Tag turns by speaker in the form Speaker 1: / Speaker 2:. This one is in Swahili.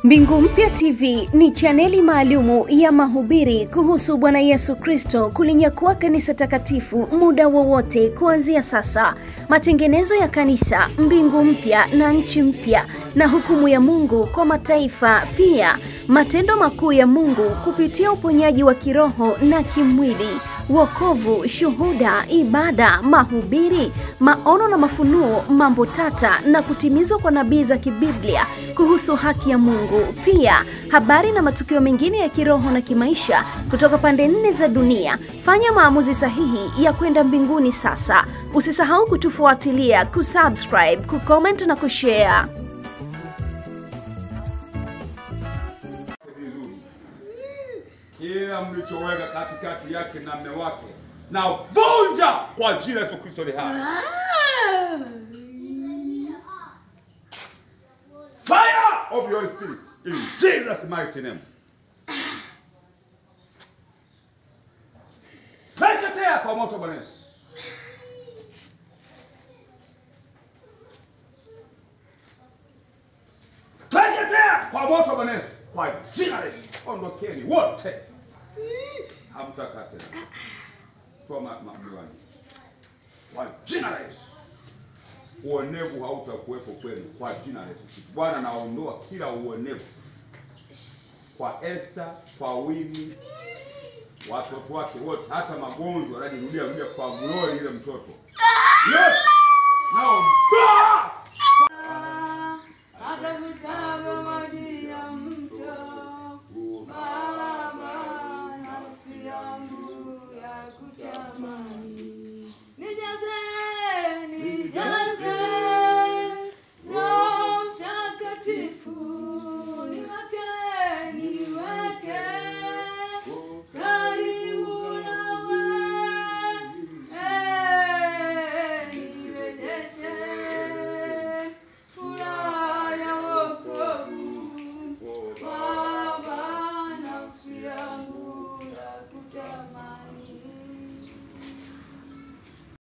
Speaker 1: Mbingu Mpya TV ni chaneli maalumu ya mahubiri kuhusu Bwana Yesu Kristo kulinyakua kanisa takatifu muda wowote kuanzia sasa. Matengenezo ya kanisa, mbingu mpya na nchi mpya, na hukumu ya Mungu kwa mataifa, pia matendo makuu ya Mungu kupitia uponyaji wa kiroho na kimwili, wokovu, shuhuda, ibada, mahubiri, maono na mafunuo, mambo tata na kutimizwa kwa nabii za kibiblia kuhusu haki ya Mungu. Pia habari na matukio mengine ya kiroho na kimaisha kutoka pande 4 za dunia. Fanya maamuzi sahihi ya kwenda mbinguni sasa. Usisahau kutufuatilia, kusubscribe, kucomment na kushare.
Speaker 2: Kila mlichoweka katikati yake na mume wake na vunja kwa jina la Yesu Kristo hai. Fire of your spirit in Jesus mighty name. Teketea kwa moto Bwana Yesu. Teketea kwa moto Bwana Yesu. Kwa jina la Yesu. Ondokeni wote. Hamtaka tena. Toa mabwana. Kwa jina la Yesu. Uonevu hautakuwepo kwenu kwa jina la Yesu. Bwana naondoa kila uonevu. Kwa Esther, kwa Winnie, watoto wake wote, hata magonjwa rudia kwa glory ile mtoto. Yote. Naondoa